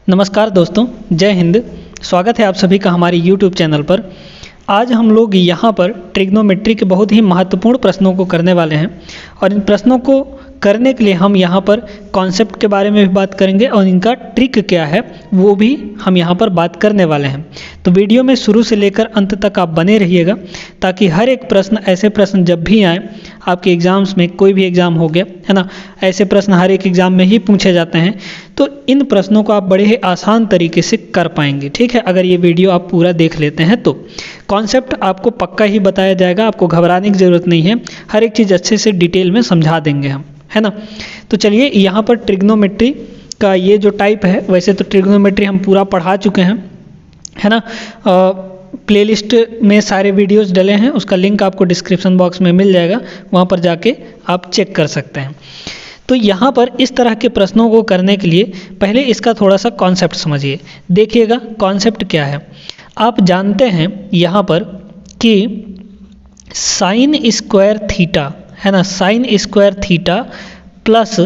नमस्कार दोस्तों, जय हिंद। स्वागत है आप सभी का हमारे YouTube चैनल पर। आज हम लोग यहाँ पर ट्रिग्नोमेट्री के बहुत ही महत्वपूर्ण प्रश्नों को करने वाले हैं और इन प्रश्नों को करने के लिए हम यहाँ पर कॉन्सेप्ट के बारे में भी बात करेंगे और इनका ट्रिक क्या है वो भी हम यहाँ पर बात करने वाले हैं। तो वीडियो में शुरू से लेकर अंत तक आप बने रहिएगा ताकि हर एक प्रश्न, ऐसे प्रश्न जब भी आए आपके एग्ज़ाम्स में, कोई भी एग्ज़ाम हो गया है ना, ऐसे प्रश्न हर एक एग्ज़ाम में ही पूछे जाते हैं, तो इन प्रश्नों को आप बड़े ही आसान तरीके से कर पाएंगे। ठीक है, अगर ये वीडियो आप पूरा देख लेते हैं तो कॉन्सेप्ट आपको पक्का ही बताया जाएगा, आपको घबराने की ज़रूरत नहीं है, हर एक चीज़ अच्छे से डिटेल में समझा देंगे हम, है ना। तो चलिए, यहाँ पर ट्रिग्नोमेट्री का ये जो टाइप है, वैसे तो ट्रिग्नोमेट्री हम पूरा पढ़ा चुके हैं, है ना। प्लेलिस्ट में सारे वीडियोस डले हैं, उसका लिंक आपको डिस्क्रिप्शन बॉक्स में मिल जाएगा, वहाँ पर जाके आप चेक कर सकते हैं। तो यहाँ पर इस तरह के प्रश्नों को करने के लिए पहले इसका थोड़ा सा कॉन्सेप्ट समझिए। देखिएगा कॉन्सेप्ट क्या है। आप जानते हैं यहाँ पर कि साइन स्क्वायर थीटा, है ना, sign square theta plus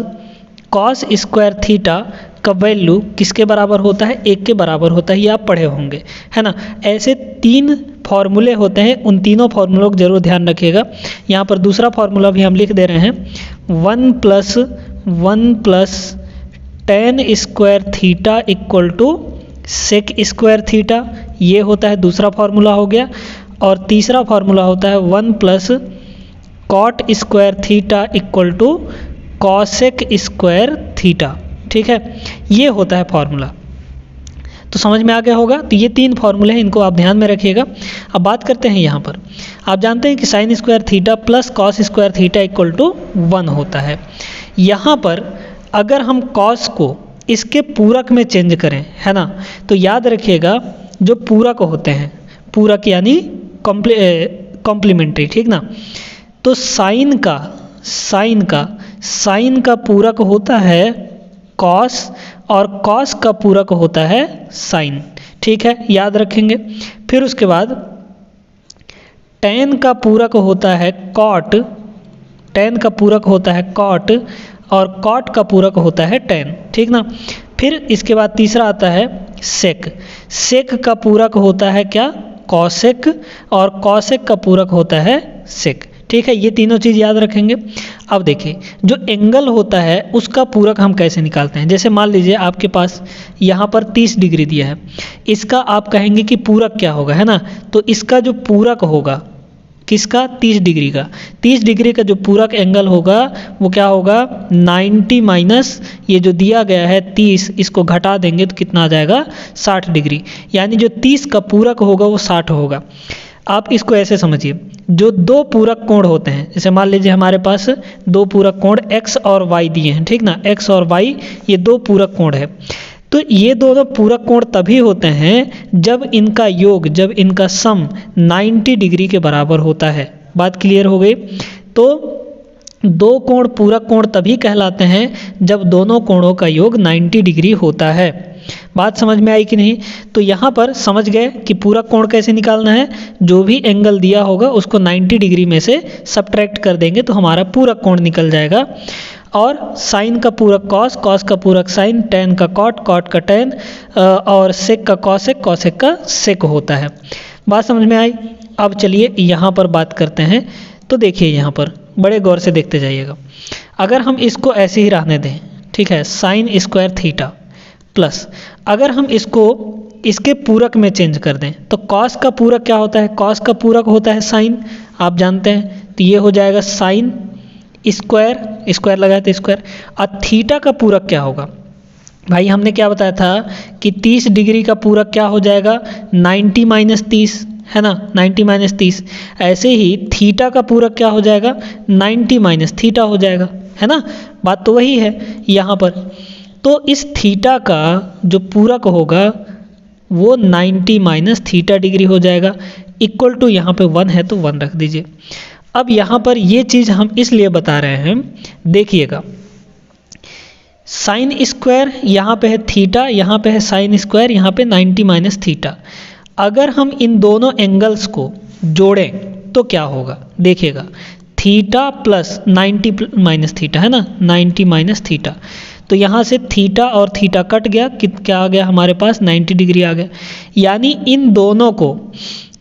cos square theta का वैल्यू किसके बराबर होता है? 1 के बराबर होता है। ये आप पढ़े होंगे, है ना। ऐसे 3 फॉर्मूले होते हैं, उन तीनों फॉर्मूलों को जरूर ध्यान रखिएगा। यहाँ पर दूसरा फॉर्मूला भी हम लिख दे रहे हैं, 1 plus tan square theta equal to sec square theta, ये होता है दूसरा फॉर्मूला हो गया। और तीसरा फॉर्मूला होता है 1 plus cot square theta equal to cosec square theta. ठीक है, ये होता है फॉर्मूला। तो समझ में आ गया होगा। तो ये 3 फॉर्मूले हैं, इनको आप ध्यान में रखिएगा। अब बात करते हैं यहाँ पर। आप जानते हैं कि sine square theta plus cos square theta equal to 1 होता है। यहाँ पर अगर हम कॉस को इसके पूरक में चेंज करें, है ना, तो याद रखिएगा जो पूरक होते हैं, पूरक यानी कॉम्प्लीमेंट्री, ठीक ना। तो साइन का पूरक होता है कॉस और कॉस का पूरक होता है साइन। ठीक है, याद रखेंगे। फिर उसके बाद tan का पूरक होता है कॉट, tan का पूरक होता है कॉट और कॉट का पूरक होता है tan, ठीक ना। फिर इसके बाद तीसरा आता है सेक, सेक का पूरक होता है क्या? कॉसेक, और कॉसेक का पूरक होता है सेक। ठीक है, ये तीनों चीज़ याद रखेंगे। अब देखिए, जो एंगल होता है उसका पूरक हम कैसे निकालते हैं। जैसे मान लीजिए आपके पास यहाँ पर 30 डिग्री दिया है, इसका आप कहेंगे कि पूरक क्या होगा, है ना। तो इसका जो पूरक होगा किसका? 30 डिग्री का। 30 डिग्री का जो पूरक एंगल होगा वो क्या होगा? 90 माइनस ये जो दिया गया है 30, इसको घटा देंगे तो कितना आ जाएगा? 60 डिग्री। यानी जो 30 का पूरक होगा वो 60 होगा। आप इसको ऐसे समझिए, जो 2 पूरक कोण होते हैं, जैसे मान लीजिए हमारे पास 2 पूरक कोण x और y दिए हैं, ठीक ना। x और y ये 2 पूरक कोण है। तो ये दोनों पूरक कोण तभी होते हैं जब इनका योग, जब इनका सम 90 डिग्री के बराबर होता है। बात क्लियर हो गई। तो 2 कोण पूरक कोण तभी कहलाते हैं जब दोनों कोणों का योग 90 डिग्री होता है। बात समझ में आई कि नहीं? तो यहाँ पर समझ गए कि पूरक कोण कैसे निकालना है। जो भी एंगल दिया होगा उसको 90 डिग्री में से सब्ट्रैक्ट कर देंगे तो हमारा पूरक कोण निकल जाएगा। और साइन का पूरक कॉस, कॉस का पूरक साइन, tan का कॉट, कॉट का tan और सेक का कॉसेक, कॉसेक का सेक होता है। बात समझ में आई। अब चलिए यहाँ पर बात करते हैं। तो देखिए यहाँ पर बड़े गौर से देखते जाइएगा। अगर हम इसको ऐसे ही रहने दें, ठीक है, साइन स्क्वायर थीटा प्लस, अगर हम इसको इसके पूरक में चेंज कर दें तो कॉस का पूरक क्या होता है? कॉस का पूरक होता है साइन, आप जानते हैं। तो ये हो जाएगा साइन स्क्वायर, स्क्वायर लगाए तो स्क्वायर। और थीटा का पूरक क्या होगा? भाई हमने क्या बताया था कि 30 डिग्री का पूरक क्या हो जाएगा? 90 माइनस 30, है ना, 90 माइनस 30। ऐसे ही थीटा का पूरक क्या हो जाएगा? 90 माइनस थीटा हो जाएगा, है ना। बात तो वही है यहाँ पर। तो इस थीटा का जो पूरक होगा वो 90 माइनस थीटा डिग्री हो जाएगा, इक्वल टू यहाँ पे 1 है तो 1 रख दीजिए। अब यहाँ पर ये चीज़ हम इसलिए बता रहे हैं, देखिएगा, साइन स्क्वायर यहाँ पे है थीटा, यहाँ पे है साइन स्क्वायर, यहाँ पे 90 माइनस थीटा। अगर हम इन दोनों एंगल्स को जोड़ें तो क्या होगा? देखिएगा, थीटा प्लस 90 माइनस थीटा, है ना, 90 माइनस थीटा। तो यहाँ से थीटा और थीटा कट गया, क्या आ गया हमारे पास 90 डिग्री आ गया। यानी इन दोनों को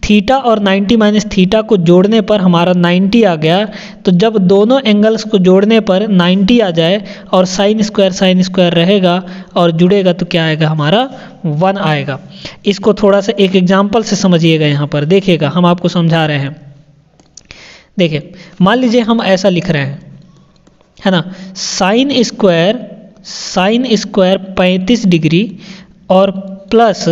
थीटा और 90 माइनस थीटा को जोड़ने पर हमारा 90 आ गया। तो जब दोनों एंगल्स को जोड़ने पर 90 आ जाए और साइन स्क्वायर रहेगा और जुड़ेगा तो क्या आएगा हमारा 1 आएगा। इसको थोड़ा सा एक एग्जाम्पल से समझिएगा, यहाँ पर देखिएगा हम आपको समझा रहे हैं। देखिए मान लीजिए हम ऐसा लिख रहे हैं, है ना, साइन स्क्वायर 35 डिग्री और प्लस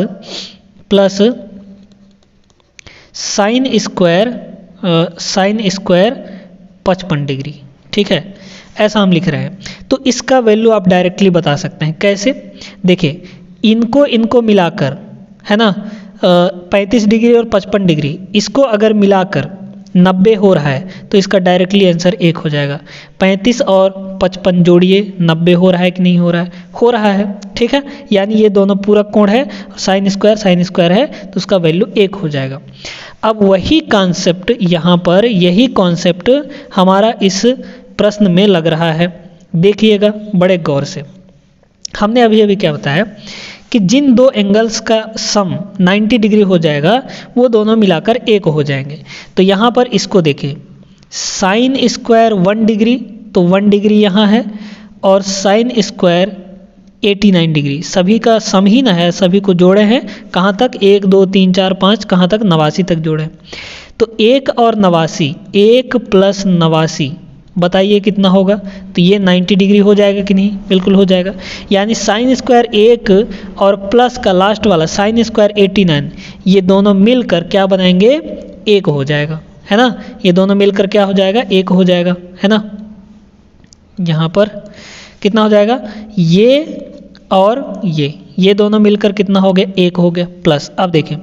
साइन स्क्वायर 55 डिग्री। ठीक है, ऐसा हम लिख रहे हैं। तो इसका वैल्यू आप डायरेक्टली बता सकते हैं। कैसे? देखिए इनको मिलाकर, है ना, 35 डिग्री और 55 डिग्री, इसको अगर मिलाकर 90 हो रहा है तो इसका डायरेक्टली आंसर 1 हो जाएगा। 35 और 55 जोड़िए, 90 हो रहा है कि नहीं हो रहा है? हो रहा है। ठीक है, यानी ये दोनों पूरक कोण है, साइन स्क्वायर है, तो उसका वैल्यू 1 हो जाएगा। अब वही कॉन्सेप्ट यहाँ पर, यही कॉन्सेप्ट हमारा इस प्रश्न में लग रहा है। देखिएगा बड़े गौर से। हमने अभी क्या बताया कि जिन दो एंगल्स का सम 90 डिग्री हो जाएगा वो दोनों मिलाकर 1 हो जाएंगे। तो यहाँ पर इसको देखिए, साइन स्क्वायर 1 डिग्री, तो 1 डिग्री यहाँ है, और साइन स्क्वायर 89 डिग्री, सभी का सम ही ना है, सभी को जोड़े हैं। कहाँ तक? 1 2 3 4 5, कहाँ तक? 89 तक जोड़े। तो 1 और 89, 1 प्लस 89, बताइए कितना होगा? तो ये 90 डिग्री हो जाएगा कि नहीं? बिल्कुल हो जाएगा। यानी साइन स्क्वायर 1 और प्लस का लास्ट वाला साइन स्क्वायर 89, ये दोनों मिलकर क्या बनाएंगे? 1 हो जाएगा, है ना। ये दोनों मिलकर क्या हो जाएगा? 1 हो जाएगा, है ना। यहाँ पर कितना हो जाएगा? ये और ये दोनों मिलकर कितना हो गया? 1 हो गया। प्लस अब देखें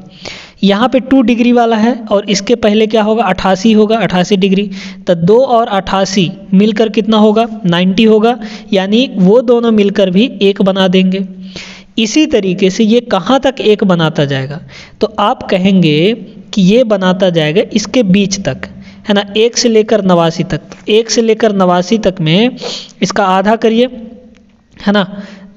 यहाँ पे 2 डिग्री वाला है और इसके पहले क्या होगा? 88 होगा, 88 डिग्री। तो 2 और 88 मिलकर कितना होगा? 90 होगा। यानी वो दोनों मिलकर भी 1 बना देंगे। इसी तरीके से ये कहाँ तक 1 बनाता जाएगा? तो आप कहेंगे कि ये बनाता जाएगा इसके बीच तक, है ना, 1 से लेकर 89 तक। 1 से लेकर 89 तक में इसका आधा करिए, है ना।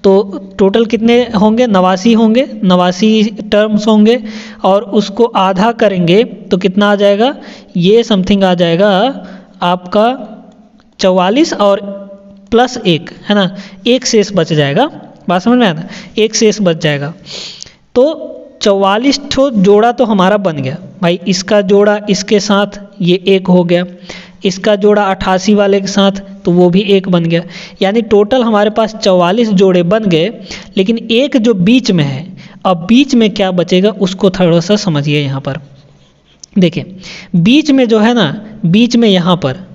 तो टोटल कितने होंगे? 89 होंगे, 89 टर्म्स होंगे, और उसको आधा करेंगे तो कितना आ जाएगा? ये समथिंग आ जाएगा आपका 44 और प्लस 1, है ना, 1 शेष बच जाएगा। बात समझ में आया ना? 1 शेष बच जाएगा। तो 44 ठो जोड़ा तो हमारा बन गया भाई। इसका जोड़ा इसके साथ ये 1 हो गया, इसका जोड़ा 88 वाले के साथ तो वो भी 1 बन गया। यानी टोटल हमारे पास 44 जोड़े बन गए। लेकिन एक जो बीच में है, अब बीच में क्या बचेगा उसको थोड़ा सा समझिए। यहाँ पर देखिए, बीच में जो है ना, बीच में यहाँ पर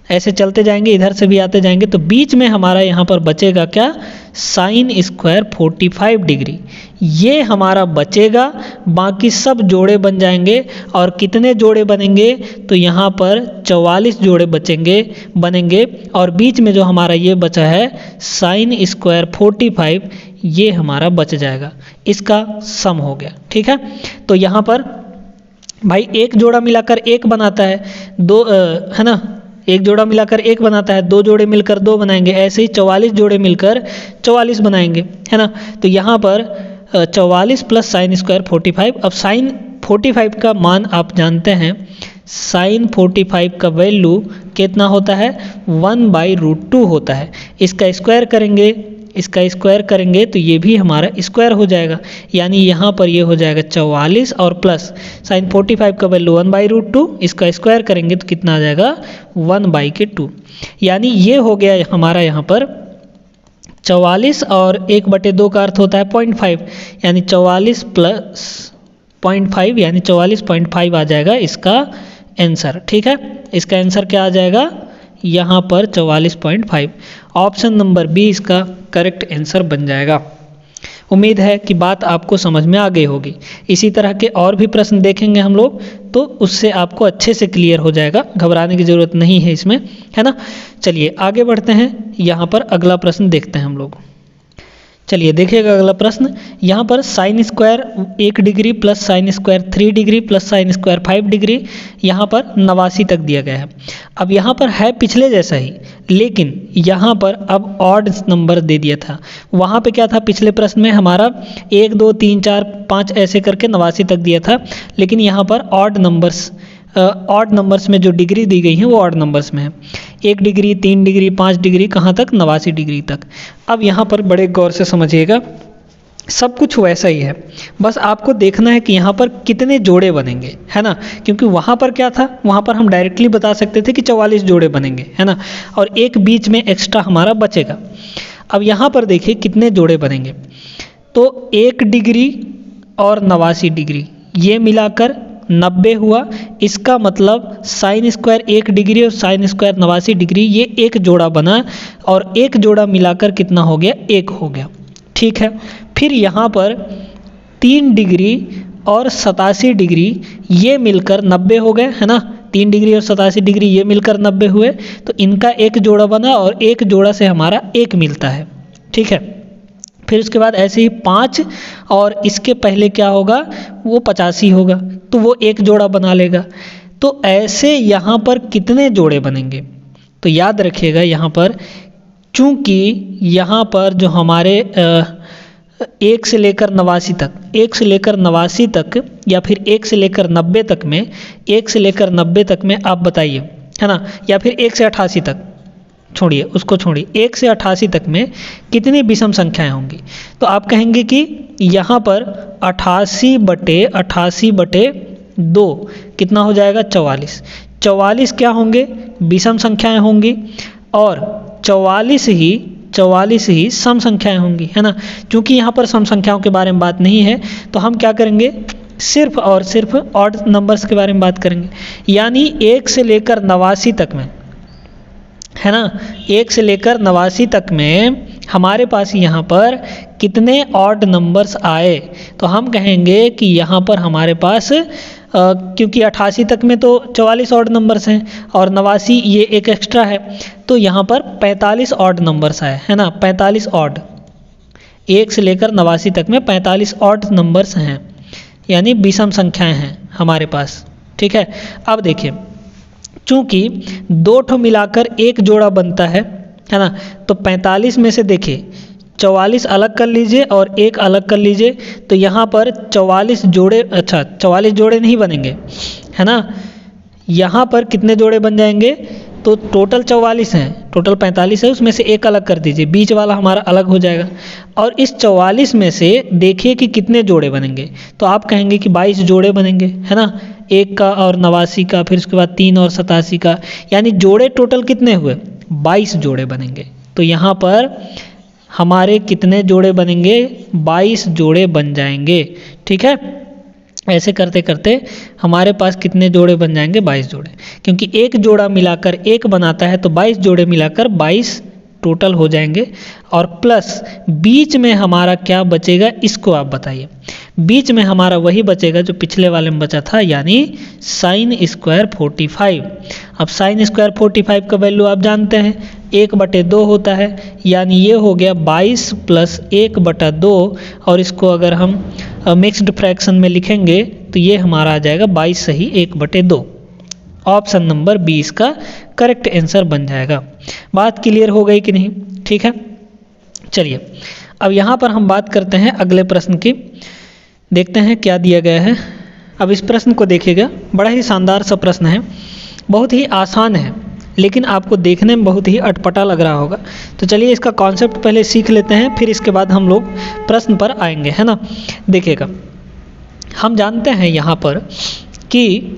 ऐसे चलते जाएंगे, इधर से भी आते जाएंगे, तो बीच में हमारा यहाँ पर बचेगा क्या? साइन स्क्वायर 45 डिग्री, ये हमारा बचेगा। बाकी सब जोड़े बन जाएंगे। और कितने जोड़े बनेंगे? तो यहाँ पर 44 जोड़े बनेंगे। और बीच में जो हमारा ये बचा है साइन स्क्वायर 45, ये हमारा बच जाएगा। इसका सम हो गया। ठीक है, तो यहाँ पर भाई एक जोड़ा मिलाकर 1 बनाता है, दो है ना, एक जोड़ा मिलाकर 1 बनाता है, 2 जोड़े मिलकर 2 बनाएंगे। ऐसे ही 44 जोड़े मिलकर 44 बनाएंगे, है ना। तो यहाँ पर 44 प्लस साइन स्क्वायर 45। अब साइन 45 का मान आप जानते हैं, साइन 45 का वैल्यू कितना होता है? 1/√2 होता है। इसका स्क्वायर करेंगे तो ये भी हमारा स्क्वायर हो जाएगा। यानी यहाँ पर ये हो जाएगा 44 और प्लस साइन 45 का वैल्यू 1/√2, इसका स्क्वायर करेंगे तो कितना आ जाएगा? 1/2। यानी ये हो गया हमारा यहाँ पर 44 और 1/2 का अर्थ होता है 0.5, यानी 44 प्लस 0.5 यानी 44.5 आ जाएगा इसका आंसर। ठीक है, इसका आंसर क्या आ जाएगा? यहाँ पर 44.5। ऑप्शन नंबर बी इसका करेक्ट आंसर बन जाएगा। उम्मीद है कि बात आपको समझ में आ गई होगी। इसी तरह के और भी प्रश्न देखेंगे हम लोग, तो उससे आपको अच्छे से क्लियर हो जाएगा। घबराने की ज़रूरत नहीं है इसमें, है ना। चलिए आगे बढ़ते हैं। यहाँ पर अगला प्रश्न देखते हैं हम लोग। चलिए देखिएगा अगला प्रश्न। यहाँ पर sine square 1 degree plus sine square 3 degree plus sine square 5 degree यहाँ पर 89 तक दिया गया है। अब यहाँ पर है पिछले जैसा ही, लेकिन यहाँ पर अब ऑड नंबर दे दिया था। वहाँ पे क्या था पिछले प्रश्न में हमारा 1 2 3 4 5 ऐसे करके 89 तक दिया था, लेकिन यहाँ पर ऑड नंबर्स में जो डिग्री दी गई हैं वो ऑड नंबर्स में है। 1 डिग्री 3 डिग्री 5 डिग्री कहाँ तक, 89 डिग्री तक। अब यहाँ पर बड़े गौर से समझिएगा, सब कुछ वैसा ही है, बस आपको देखना है कि यहाँ पर कितने जोड़े बनेंगे, है ना। क्योंकि वहाँ पर क्या था, वहाँ पर हम डायरेक्टली बता सकते थे कि 44 जोड़े बनेंगे, है ना, और एक बीच में एक्स्ट्रा हमारा बचेगा। अब यहाँ पर देखिए कितने जोड़े बनेंगे, तो 1 डिग्री और 89 डिग्री ये मिलाकर 90 हुआ। इसका मतलब साइन स्क्वायर 1 डिग्री और साइन स्क्वायर 89 डिग्री ये एक जोड़ा बना, और एक जोड़ा मिलाकर कितना हो गया, 1 हो गया। ठीक है, फिर यहाँ पर 3 डिग्री और 87 डिग्री ये मिलकर 90 हो गए, है ना। 3 डिग्री और 87 डिग्री ये मिलकर 90 हुए, तो इनका एक जोड़ा बना और एक जोड़ा से हमारा 1 मिलता है। ठीक है, फिर उसके बाद ऐसे ही 5 और इसके पहले क्या होगा, वो 85 होगा, तो वो एक जोड़ा बना लेगा। तो ऐसे यहाँ पर कितने जोड़े बनेंगे, तो याद रखिएगा यहाँ पर, चूँकि यहाँ पर जो हमारे 1 से लेकर 89 तक, 1 से लेकर 89 तक या फिर 1 से लेकर 90 तक में, 1 से लेकर 90 तक में आप बताइए, है ना, या फिर 1 से 88 तक, छोड़िए उसको छोड़िए, 1 से 88 तक में कितनी विषम संख्याएं होंगी। तो आप कहेंगे कि यहाँ पर 88/2 कितना हो जाएगा, 44। 44 क्या होंगे, विषम संख्याएं होंगी, और 44 ही सम संख्याएं होंगी, है ना। क्योंकि यहाँ पर सम संख्याओं के बारे में बात नहीं है, तो हम क्या करेंगे, सिर्फ और सिर्फ ऑड नंबर्स के बारे में बात करेंगे। यानी 1 से लेकर 89 तक में, है ना, 1 से लेकर 89 तक में हमारे पास यहाँ पर कितने ऑड नंबर्स आए, तो हम कहेंगे कि यहाँ पर हमारे पास क्योंकि 88 तक में तो 44 ऑड नंबर्स हैं और 89 ये एक एक्स्ट्रा है, तो यहाँ पर 45 ऑड नंबर्स आए, है ना, 45 ऑड। 1 से लेकर 89 तक में 45 ऑड नंबर्स हैं, यानी विषम संख्याएं हैं हमारे पास। ठीक है, अब देखिए, चूँकि 2 ठो मिलाकर एक जोड़ा बनता है ना, तो 45 में से देखिए 44 अलग कर लीजिए और 1 अलग कर लीजिए, तो यहाँ पर 44 जोड़े, अच्छा 44 जोड़े नहीं बनेंगे, है ना। यहाँ पर कितने जोड़े बन जाएंगे, तो टोटल 44 हैं, टोटल 45 है, उसमें से 1 अलग कर दीजिए, बीच वाला हमारा अलग हो जाएगा। और इस 44 में से देखिए कि कितने जोड़े बनेंगे, तो आप कहेंगे कि 22 जोड़े बनेंगे, है ना, 1 का और 89 का, फिर उसके बाद 3 और 87 का, यानी जोड़े टोटल कितने हुए, 22 जोड़े बनेंगे। तो यहाँ पर हमारे कितने जोड़े बनेंगे, 22 जोड़े बन जाएंगे। ठीक है, ऐसे करते करते हमारे पास कितने जोड़े बन जाएंगे, 22 जोड़े, क्योंकि एक जोड़ा मिलाकर 1 बनाता है, तो 22 जोड़े मिलाकर 22 टोटल हो जाएंगे। और प्लस बीच में हमारा क्या बचेगा, इसको आप बताइए। बीच में हमारा वही बचेगा जो पिछले वाले में बचा था, यानी साइन स्क्वायर 45। अब साइन स्क्वायर 45 का वैल्यू आप जानते हैं, 1/2 होता है, यानी ये हो गया 22 + 1/2, और इसको अगर हम मिक्स्ड फ्रैक्शन में लिखेंगे तो ये हमारा आ जाएगा 22 सही 1/2। ऑप्शन नंबर 20 का करेक्ट आंसर बन जाएगा। बात क्लियर हो गई कि नहीं, ठीक है। चलिए अब यहाँ पर हम बात करते हैं अगले प्रश्न की, देखते हैं क्या दिया गया है। अब इस प्रश्न को देखिएगा, बड़ा ही शानदार सा प्रश्न है, बहुत ही आसान है, लेकिन आपको देखने में बहुत ही अटपटा लग रहा होगा। तो चलिए इसका कॉन्सेप्ट पहले सीख लेते हैं, फिर इसके बाद हम लोग प्रश्न पर आएंगे, है ना। देखिएगा, हम जानते हैं यहाँ पर कि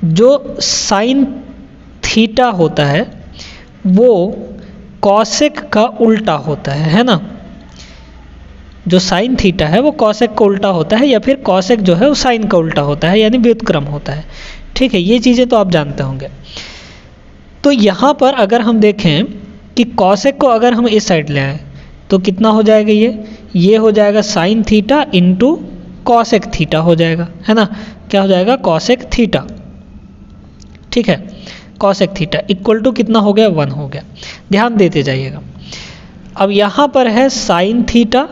जो साइन थीटा होता है वो कॉसेक का उल्टा होता है ना। जो साइन थीटा है वो कॉसेक का उल्टा होता है, या फिर कॉसेक जो है वो साइन का उल्टा होता है, यानी व्युत्क्रम होता है। ठीक है, ये चीज़ें तो आप जानते होंगे। तो यहाँ पर अगर हम देखें कि कॉसेक को अगर हम इस साइड ले आए तो कितना हो जाएगा, ये हो जाएगा sine theta into cosec theta हो जाएगा, है ना। क्या हो जाएगा, कॉसेक थीटा। ठीक है, कॉसेक थीटा इक्वल टू कितना हो गया, 1 हो गया। ध्यान देते जाइएगा। अब यहाँ पर है साइन थीटा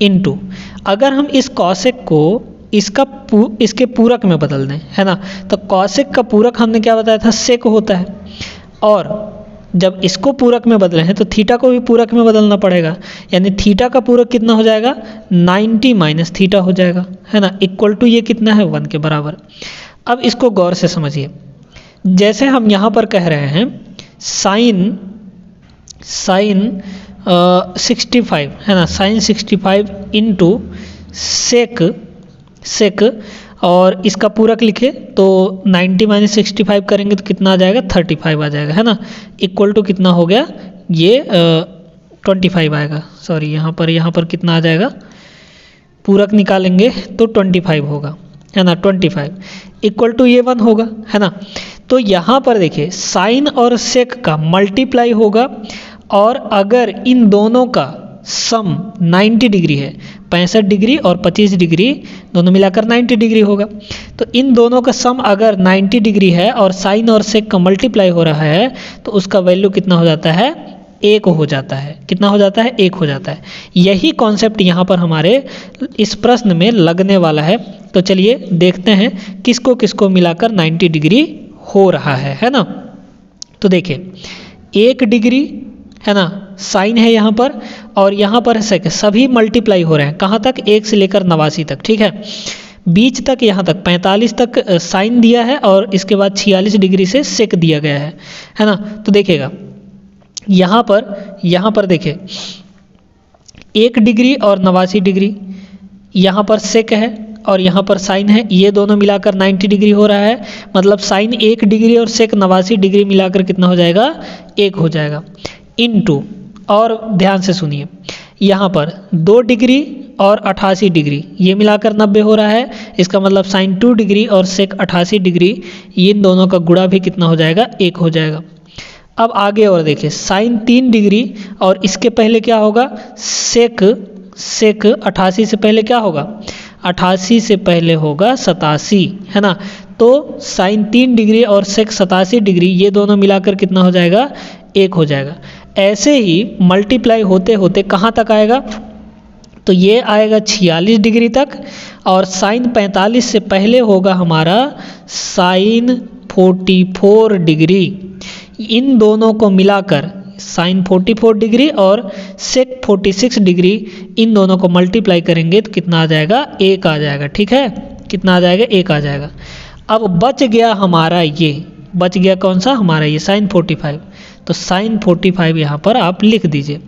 इनटू, अगर हम इस कॉसेक को इसके पूरक में बदल दें, है ना, तो कॉसेक का पूरक हमने क्या बताया था, सेक होता है, और जब इसको पूरक में बदले हैं तो थीटा को भी पूरक में बदलना पड़ेगा, यानी थीटा का पूरक कितना हो जाएगा, 90 माइनस थीटा हो जाएगा, है ना, इक्वल टू ये कितना है, 1 के बराबर। अब इसको गौर से समझिए, जैसे हम यहाँ पर कह रहे हैं साइन 65, है ना, साइन 65 इंटू सेक और इसका पूरक लिखे तो 90 माइनस 65 करेंगे तो कितना आ जाएगा, 35 आ जाएगा, है ना, इक्वल टू कितना हो गया, ये 25 आएगा, सॉरी यहाँ पर कितना आ जाएगा, पूरक निकालेंगे तो 25 होगा, है ना, 25 इक्वल टू ये 1 होगा, है ना। तो यहाँ पर देखिए साइन और सेक का मल्टीप्लाई होगा, और अगर इन दोनों का सम 90 डिग्री है, 65 डिग्री और 25 डिग्री दोनों मिलाकर 90 डिग्री होगा, तो इन दोनों का सम अगर 90 डिग्री है और साइन और सेक का मल्टीप्लाई हो रहा है तो उसका वैल्यू कितना हो जाता है, 1 हो जाता है। कितना हो जाता है, 1 हो जाता है। यही कॉन्सेप्ट यहाँ पर हमारे इस प्रश्न में लगने वाला है। तो चलिए देखते हैं किसको किसको मिलाकर 90 डिग्री हो रहा है ना। तो देखिए 1 डिग्री है ना, साइन है यहाँ पर, और यहाँ पर सेक, सभी मल्टीप्लाई हो रहे हैं। कहाँ तक, 1 से लेकर 89 तक, ठीक है। बीच तक यहाँ तक 45 तक साइन दिया है और इसके बाद 46 डिग्री से सेक दिया गया है ना। तो देखिएगा यहाँ पर देखिए 1 डिग्री और 89 डिग्री, यहाँ पर सेक है और यहाँ पर साइन है, ये दोनों मिलाकर 90 डिग्री हो रहा है। मतलब साइन 1 डिग्री और सेक 89 डिग्री मिलाकर कितना हो जाएगा, 1 हो जाएगा। इनटू, और ध्यान से सुनिए, यहाँ पर 2 डिग्री और 88 डिग्री ये मिलाकर 90 हो रहा है। इसका मतलब साइन 2 डिग्री और सेक 88 डिग्री, इन दोनों का गुणा भी कितना हो जाएगा, 1 हो जाएगा। अब आगे और देखिए साइन 3 डिग्री और इसके पहले क्या होगा, सेक 88 से पहले क्या होगा, 88 से पहले होगा 87, है ना। तो साइन 3 डिग्री और सेक 87 डिग्री ये दोनों मिलाकर कितना हो जाएगा, 1 हो जाएगा। ऐसे ही मल्टीप्लाई होते होते कहाँ तक आएगा, तो ये आएगा 46 डिग्री तक, और साइन 45 से पहले होगा हमारा साइन 44 डिग्री। इन दोनों को मिलाकर साइन 44 डिग्री और सेक 46 डिग्री, इन दोनों को मल्टीप्लाई करेंगे तो कितना आ जाएगा, 1 आ जाएगा, ठीक है। कितना आ जाएगा, 1 आ जाएगा। अब बच गया हमारा ये, बच गया कौन सा, हमारा ये साइन 45। तो साइन 45 यहाँ पर आप लिख दीजिए।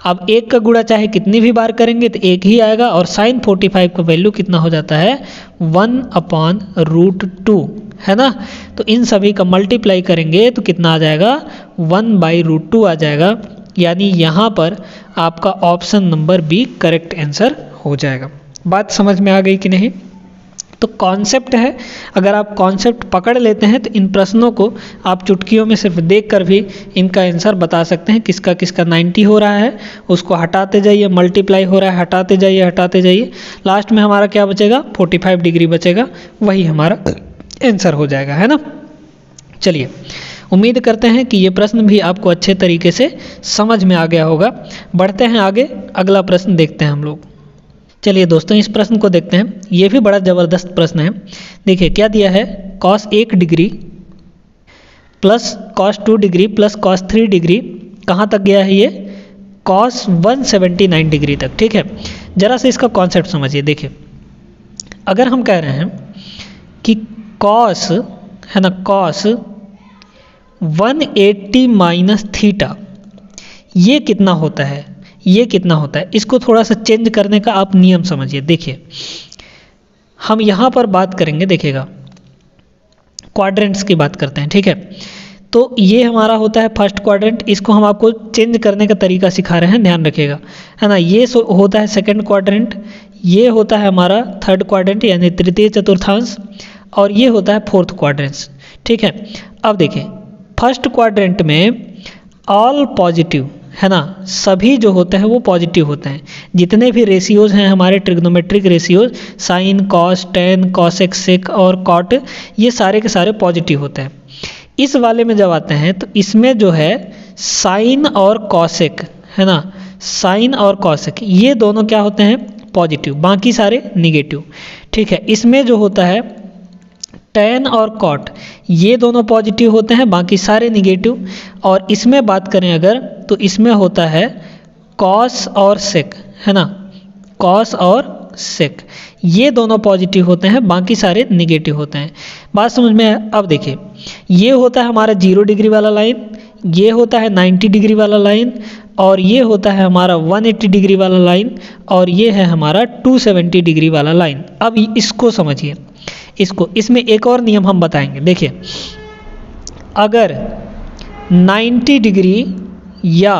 अब 1 का गुणा चाहे कितनी भी बार करेंगे तो 1 ही आएगा, और साइन 45 का वैल्यू कितना हो जाता है, 1/√2, है ना। तो इन सभी का मल्टीप्लाई करेंगे तो कितना आ जाएगा, 1/√2 आ जाएगा। यानी यहाँ पर आपका option number B correct answer हो जाएगा। बात समझ में आ गई कि नहीं। तो कॉन्सेप्ट है, अगर आप कॉन्सेप्ट पकड़ लेते हैं तो इन प्रश्नों को आप चुटकियों में सिर्फ देख कर भी इनका आंसर बता सकते हैं। किसका किसका 90 हो रहा है उसको हटाते जाइए, मल्टीप्लाई हो रहा है हटाते जाइए, लास्ट में हमारा क्या बचेगा, 45 डिग्री बचेगा, वही हमारा आंसर हो जाएगा, है ना। चलिए उम्मीद करते हैं कि ये प्रश्न भी आपको अच्छे तरीके से समझ में आ गया होगा। बढ़ते हैं आगे, अगला प्रश्न देखते हैं हम लोग। चलिए दोस्तों इस प्रश्न को देखते हैं, ये भी बड़ा ज़बरदस्त प्रश्न है। देखिए क्या दिया है, cos 1 degree plus cos 2 degree plus cos 3 degree, कहाँ तक गया है ये, cos 179 डिग्री तक, ठीक है। जरा से इसका कॉन्सेप्ट समझिए। देखिए अगर हम कह रहे हैं कि cos, है ना, cos 180 माइनस थीटा ये कितना होता है, ये कितना होता है, इसको थोड़ा सा चेंज करने का आप नियम समझिए। देखिए हम यहाँ पर बात करेंगे, देखिएगा क्वाड्रेंट्स की बात करते हैं, ठीक है। तो ये हमारा होता है फर्स्ट क्वाड्रेंट, इसको हम आपको चेंज करने का तरीका सिखा रहे हैं, ध्यान रखिएगा, है ना। ये होता है सेकंड क्वाड्रेंट, ये होता है हमारा थर्ड क्वाड्रेंट यानी तृतीय चतुर्थांश, और ये होता है फोर्थ क्वाड्रेंट्स, ठीक है। अब देखिए फर्स्ट क्वाड्रेंट में ऑल पॉजिटिव, है ना, सभी जो होते हैं वो पॉजिटिव होते हैं। जितने भी रेशियोज हैं हमारे trigonometric ratios, sine, cos, tan, cosec, sec और कॉट, ये सारे के सारे पॉजिटिव होते हैं। इस वाले में जब आते हैं तो इसमें जो है साइन और कॉसेक, है ना, साइन और कॉसेक ये दोनों क्या होते हैं पॉजिटिव, बाकी सारे निगेटिव। ठीक है, इसमें जो होता है tan और cot ये दोनों पॉजिटिव होते हैं, बाकी सारे निगेटिव। और इसमें बात करें अगर तो इसमें होता है cos और sec, है ना, cos और sec ये दोनों पॉजिटिव होते हैं, बाकी सारे निगेटिव होते हैं। बात समझ में है? अब देखिए ये होता है हमारा 0 डिग्री वाला लाइन, ये होता है 90 डिग्री वाला लाइन, और ये होता है हमारा 180 डिग्री वाला लाइन, और ये है हमारा 270 डिग्री वाला लाइन। अब इसको समझिए, इसमें एक और नियम हम बताएंगे। देखिए अगर 90 डिग्री या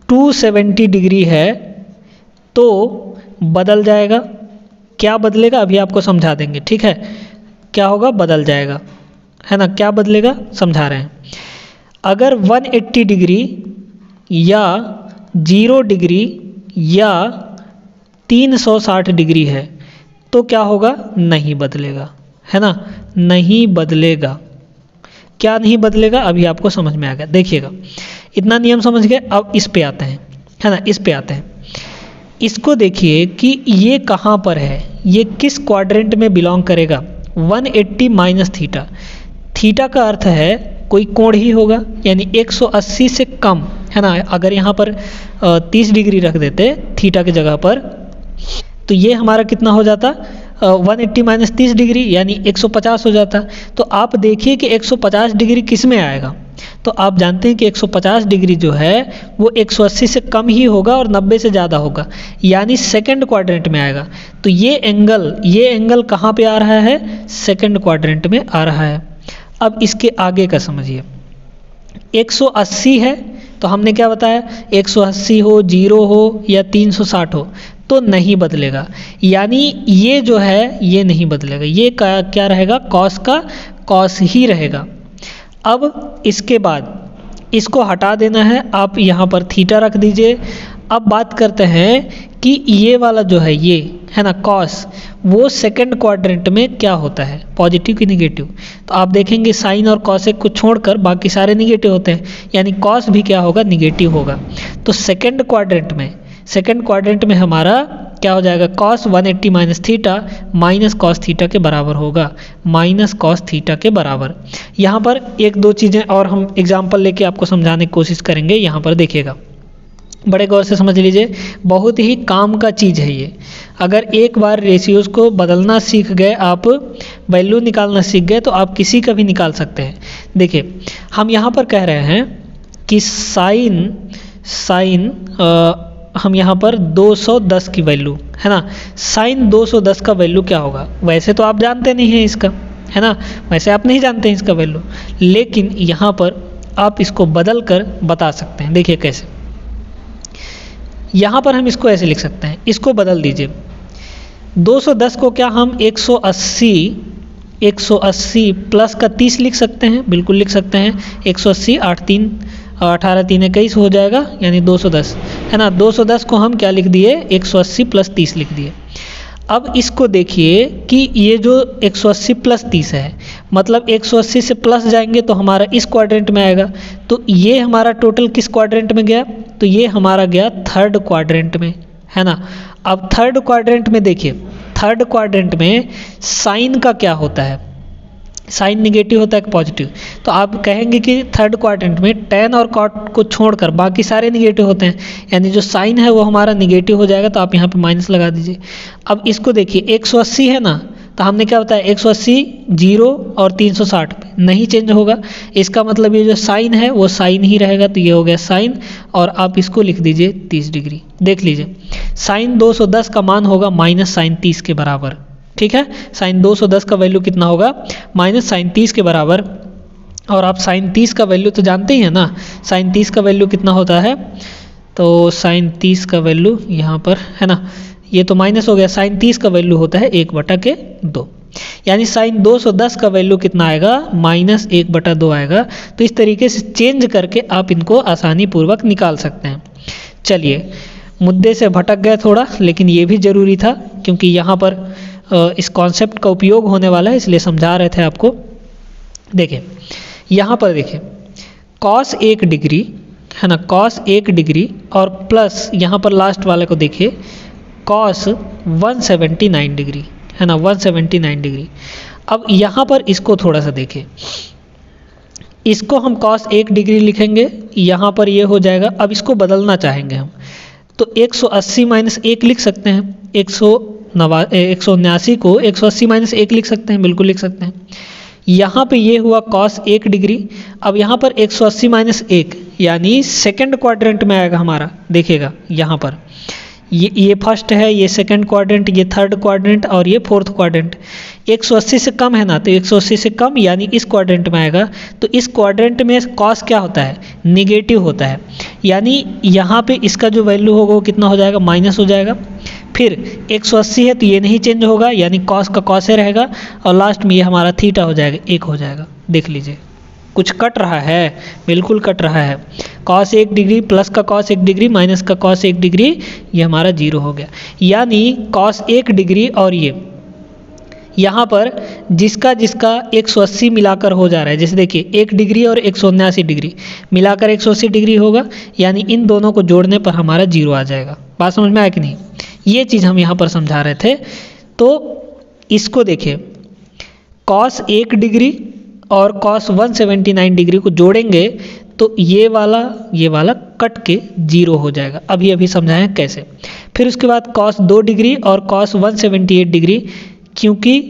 270 डिग्री है तो बदल जाएगा। क्या बदलेगा अभी आपको समझा देंगे, ठीक है, क्या होगा बदल जाएगा, है ना, क्या बदलेगा समझा रहे हैं। अगर 180 डिग्री या 0 डिग्री या 360 डिग्री है तो क्या होगा, नहीं बदलेगा, है ना, नहीं बदलेगा। क्या नहीं बदलेगा अभी आपको समझ में आ गया। देखिएगा इतना नियम समझ गए, अब इस पे आते हैं, है ना, इस पे आते हैं। इसको देखिए कि ये कहाँ पर है, ये किस क्वाड्रेंट में बिलोंग करेगा। 180 माइनस थीटा, थीटा का अर्थ है कोई कोण ही होगा, यानी 180 से कम, है ना। अगर यहाँ पर 30 डिग्री रख देते थीटा की जगह पर तो ये हमारा कितना हो जाता, 180 माइनस 30 डिग्री यानी 150 हो जाता। तो आप देखिए कि 150 डिग्री किस में आएगा, तो आप जानते हैं कि 150 डिग्री जो है वो 180 से कम ही होगा और 90 से ज़्यादा होगा, यानी सेकंड क्वाड्रेंट में आएगा। तो ये एंगल कहाँ पे आ रहा है, सेकंड क्वाड्रेंट में आ रहा है। अब इसके आगे का समझिए, 180 है तो हमने क्या बताया, 180 हो, 0 हो या 360 हो तो नहीं बदलेगा, यानी ये जो है ये नहीं बदलेगा, ये क्या रहेगा, कॉस का कॉस ही रहेगा। अब इसके बाद इसको हटा देना है, आप यहाँ पर थीटा रख दीजिए। अब बात करते हैं कि ये वाला जो है ये है ना कॉस, वो सेकंड क्वाड्रेंट में क्या होता है, पॉजिटिव की निगेटिव। तो आप देखेंगे साइन और कॉसेक को छोड़कर बाकी सारे निगेटिव होते हैं, यानी कॉस भी क्या होगा, निगेटिव होगा। तो सेकंड क्वाड्रेंट में हमारा क्या हो जाएगा, cos 180 minus theta minus cos theta के बराबर होगा, माइनस कॉस थीटा के बराबर। यहाँ पर एक दो चीज़ें और हम एग्जाम्पल लेके आपको समझाने की कोशिश करेंगे। यहाँ पर देखिएगा, बड़े गौर से समझ लीजिए, बहुत ही काम का चीज़ है ये। अगर एक बार रेशियोज को बदलना सीख गए आप, वैल्यू निकालना सीख गए, तो आप किसी का भी निकाल सकते हैं। देखिए हम यहाँ पर कह रहे हैं कि साइन हम यहाँ पर 210 की वैल्यू, है ना, साइन 210 का वैल्यू क्या होगा। वैसे तो आप जानते नहीं हैं इसका, है ना, वैसे आप नहीं जानते हैं इसका वैल्यू, लेकिन यहाँ पर आप इसको बदल कर बता सकते हैं। देखिए कैसे, यहाँ पर हम इसको ऐसे लिख सकते हैं, इसको बदल दीजिए। 210 को क्या हम 180 प्लस का 30 लिख सकते हैं, बिल्कुल लिख सकते हैं। 180 18 3 21 हो जाएगा, यानी 210, है ना। 210 को हम क्या लिख दिए, 180 प्लस 30 लिख दिए। अब इसको देखिए कि ये जो 180 प्लस 30 है, मतलब 180 से प्लस जाएंगे तो हमारा इस क्वाड्रेंट में आएगा। तो ये हमारा टोटल किस क्वाड्रेंट में गया, तो ये हमारा गया थर्ड क्वाड्रेंट में, है ना। अब थर्ड क्वाड्रेंट में देखिए, थर्ड क्वाड्रेंट में साइन का क्या होता है, साइन निगेटिव होता है कि पॉजिटिव। तो आप कहेंगे कि थर्ड क्वाड्रेंट में tan और cot को छोड़कर बाकी सारे निगेटिव होते हैं, यानी जो साइन है वो हमारा निगेटिव हो जाएगा। तो आप यहाँ पे माइनस लगा दीजिए। अब इसको देखिए, 180 है ना, तो हमने क्या बताया, 180 0 और 360 पे नहीं चेंज होगा। इसका मतलब ये जो साइन है वो साइन ही रहेगा, तो ये हो गया साइन, और आप इसको लिख दीजिए 30 डिग्री। देख लीजिए, साइन 210 का मान होगा माइनस साइन 30 के बराबर, ठीक है। साइन 210 का वैल्यू कितना होगा, माइनस साइन 30 के बराबर। और आप साइन 30 का वैल्यू तो जानते ही हैं ना, साइन 30 का वैल्यू कितना होता है, तो साइन 30 का वैल्यू यहाँ पर, है ना, ये तो माइनस हो गया। साइन 30 का वैल्यू होता है 1/2, यानी साइन 210 का वैल्यू कितना आएगा, माइनस 1/2 आएगा। तो इस तरीके से चेंज करके आप इनको आसानी पूर्वक निकाल सकते हैं। चलिए, मुद्दे से भटक गए थोड़ा, लेकिन ये भी ज़रूरी था क्योंकि यहाँ पर इस कॉन्सेप्ट का उपयोग होने वाला है, इसलिए समझा रहे थे आपको। देखिए यहाँ पर देखिए, cos 1 डिग्री है ना, कॉस 1 डिग्री और प्लस यहाँ पर लास्ट वाले को देखिए कॉस 179 डिग्री, है ना, 179 डिग्री। अब यहाँ पर इसको थोड़ा सा देखें, इसको हम कॉस 1 डिग्री लिखेंगे, यहाँ पर ये हो जाएगा। अब इसको बदलना चाहेंगे हम तो 180 माइनस 1 लिख सकते हैं, 179 को 180 माइनस 1 लिख सकते हैं, बिल्कुल लिख सकते हैं। यहाँ पे ये हुआ कॉस 1 डिग्री। अब यहाँ पर 180 माइनस 1 यानी सेकंड क्वाड्रेंट में आएगा हमारा, देखिएगा यहाँ पर ये फर्स्ट है, ये सेकंड क्वाड्रेंट, ये थर्ड क्वाड्रेंट और ये फोर्थ क्वाड्रेंट। 180 से कम है ना, तो 180 से कम यानी इस क्वाड्रेंट में आएगा। तो इस क्वाड्रेंट में कॉस क्या होता है, निगेटिव होता है, यानी यहाँ पे इसका जो वैल्यू होगा वो कितना हो जाएगा, माइनस हो जाएगा। फिर 180 है तो ये नहीं चेंज होगा, यानी कॉस का कॉस रहेगा और लास्ट में ये हमारा थीटा हो जाएगा, 1 हो जाएगा। देख लीजिए कुछ कट रहा है, बिल्कुल कट रहा है। कॉस 1 डिग्री प्लस का कॉस 1 डिग्री माइनस का कॉस 1 डिग्री, ये हमारा 0 हो गया। यानी कॉस 1 डिग्री और ये यहाँ पर जिसका 180 मिलाकर हो जा रहा है, जैसे देखिए 1 डिग्री और 179 डिग्री मिलाकर 180 डिग्री होगा, यानी इन दोनों को जोड़ने पर हमारा 0 आ जाएगा। बात समझ में आया कि नहीं, ये चीज़ हम यहाँ पर समझा रहे थे। तो इसको देखिए कॉस 1 डिग्री और कॉस 179 डिग्री को जोड़ेंगे तो ये वाला कट के 0 हो जाएगा। अभी समझाएं कैसे। फिर उसके बाद कॉस 2 डिग्री और कॉस 178 डिग्री, क्योंकि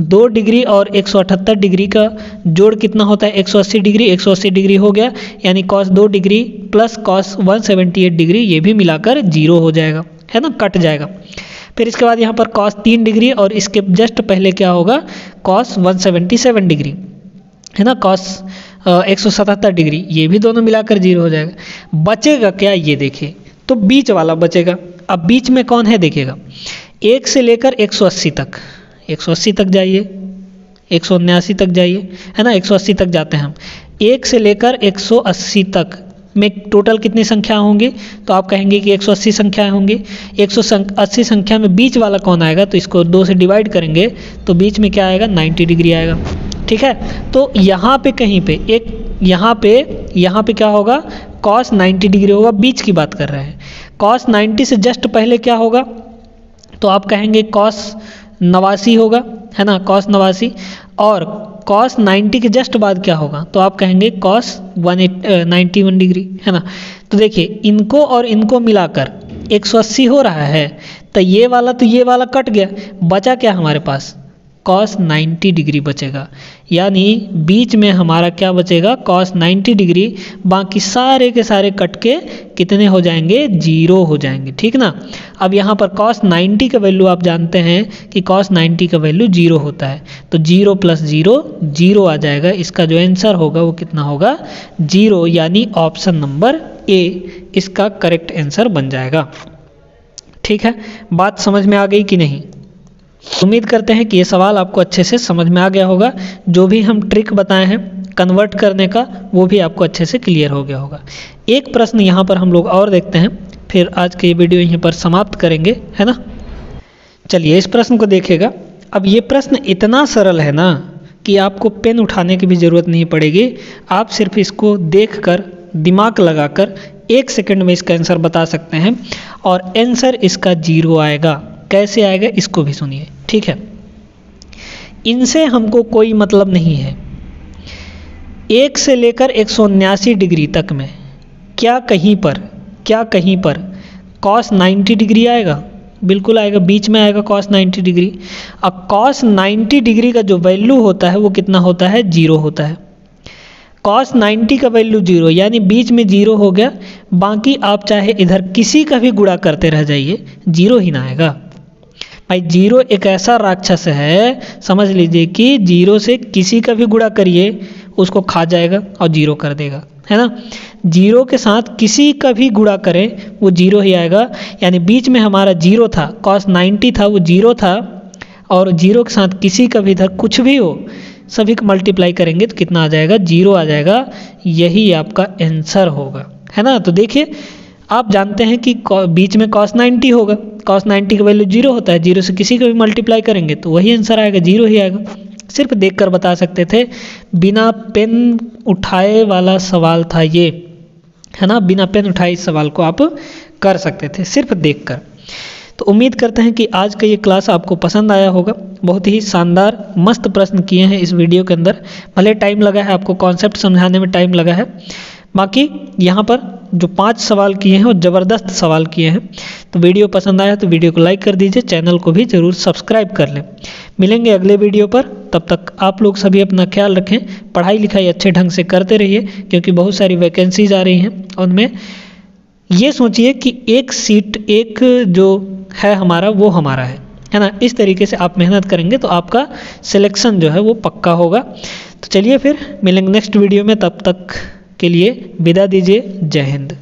2 डिग्री और 178 डिग्री का जोड़ कितना होता है, 180 डिग्री, 180 डिग्री हो गया, यानी cos 2 degree plus cos 178 degree ये भी मिलाकर 0 हो जाएगा, है ना, कट जाएगा। फिर इसके बाद यहाँ पर कॉस 3 डिग्री और इसके जस्ट पहले क्या होगा, कॉस 177 डिग्री, है ना, कॉस 177 डिग्री, ये भी दोनों मिलाकर 0 हो जाएगा। बचेगा क्या, ये देखिए, तो बीच वाला बचेगा। अब बीच में कौन है देखिएगा, 1 से लेकर 180 तक, 180 तक जाइए, 179 तक जाइए, है ना, 180 तक जाते हैं हम। 1 से लेकर 180 तक में टोटल कितनी संख्या होंगी, तो आप कहेंगे कि 180 संख्याएं होंगी। 180 संख्या में बीच वाला कौन आएगा, तो इसको 2 से डिवाइड करेंगे तो बीच में क्या आएगा, 90 डिग्री आएगा। ठीक है, तो यहाँ पे कहीं पे यहाँ पे क्या होगा, कॉस 90 डिग्री होगा, बीच की बात कर रहे हैं। कॉस 90 से जस्ट पहले क्या होगा, तो आप कहेंगे कॉस 89 होगा, है ना, कॉस 89। और कॉस 90 के जस्ट बाद क्या होगा, तो आप कहेंगे कॉस 91 डिग्री, है ना। तो देखिए इनको और इनको मिलाकर 180 हो रहा है, तो ये वाला कट गया, बचा क्या हमारे पास, कॉस 90 डिग्री बचेगा। यानी बीच में हमारा क्या बचेगा, कॉस 90 डिग्री, बाकी सारे के सारे कट के कितने हो जाएंगे, 0 हो जाएंगे। ठीक ना। अब यहाँ पर कॉस 90 का वैल्यू आप जानते हैं कि कॉस 90 का वैल्यू 0 होता है, तो 0 + 0 0 आ जाएगा। इसका जो आंसर होगा वो कितना होगा, 0, यानी ऑप्शन नंबर ए इसका करेक्ट आंसर बन जाएगा। ठीक है, बात समझ में आ गई कि नहीं। उम्मीद करते हैं कि ये सवाल आपको अच्छे से समझ में आ गया होगा। जो भी हम ट्रिक बताए हैं कन्वर्ट करने का, वो भी आपको अच्छे से क्लियर हो गया होगा। एक प्रश्न यहाँ पर हम लोग और देखते हैं, फिर आज की वीडियो यहीं पर समाप्त करेंगे, है ना। चलिए इस प्रश्न को देखिएगा। अब ये प्रश्न इतना सरल है ना कि आपको पेन उठाने की भी ज़रूरत नहीं पड़ेगी। आप सिर्फ इसको देखकर दिमाग लगाकर 1 सेकंड में इसका आंसर बता सकते हैं, और आंसर इसका 0 आएगा। कैसे आएगा इसको भी सुनिए, ठीक है। इनसे हमको कोई मतलब नहीं है। 1 से लेकर 179 डिग्री तक में क्या कहीं पर कॉस 90 डिग्री आएगा, बिल्कुल आएगा, बीच में आएगा कॉस 90 डिग्री। अब कॉस 90 डिग्री का जो वैल्यू होता है वो कितना होता है, 0 होता है। कॉस 90 का वैल्यू 0, यानी बीच में 0 हो गया। बाकी आप चाहे इधर किसी का भी गुणा करते रह जाइए, 0 ही ना आएगा। भाई 0 एक ऐसा राक्षस है, समझ लीजिए कि 0 से किसी का भी गुणा करिए उसको खा जाएगा और 0 कर देगा, है ना। 0 के साथ किसी का भी गुणा करें वो 0 ही आएगा। यानी बीच में हमारा 0 था, कॉस 90 था, वो 0 था, और 0 के साथ किसी का भी इधर कुछ भी हो, सभी को मल्टीप्लाई करेंगे तो कितना आ जाएगा, 0 आ जाएगा। यही आपका आंसर होगा, है ना। तो देखिए आप जानते हैं कि बीच में कॉस 90 होगा, कॉस 90 का वैल्यू 0 होता है, 0 से किसी को भी मल्टीप्लाई करेंगे तो वही आंसर आएगा, 0 ही आएगा। सिर्फ देखकर बता सकते थे, बिना पेन उठाए वाला सवाल था ये, है ना, बिना पेन उठाए इस सवाल को आप कर सकते थे सिर्फ देखकर। तो उम्मीद करते हैं कि आज का ये क्लास आपको पसंद आया होगा। बहुत ही शानदार मस्त प्रश्न किए हैं इस वीडियो के अंदर, भले टाइम लगा है, आपको कॉन्सेप्ट समझाने में टाइम लगा है, बाकी यहाँ पर जो 5 सवाल किए हैं वो ज़बरदस्त सवाल किए हैं। तो वीडियो पसंद आया तो वीडियो को लाइक कर दीजिए, चैनल को भी ज़रूर सब्सक्राइब कर लें। मिलेंगे अगले वीडियो पर, तब तक आप लोग सभी अपना ख्याल रखें, पढ़ाई लिखाई अच्छे ढंग से करते रहिए, क्योंकि बहुत सारी वैकेंसीज आ रही हैं। उनमें ये सोचिए कि एक सीट एक जो है हमारा वो हमारा है ना। इस तरीके से आप मेहनत करेंगे तो आपका सिलेक्शन जो है वो पक्का होगा। तो चलिए फिर मिलेंगे नेक्स्ट वीडियो में, तब तक के लिए विदा दीजिए। जय हिंद।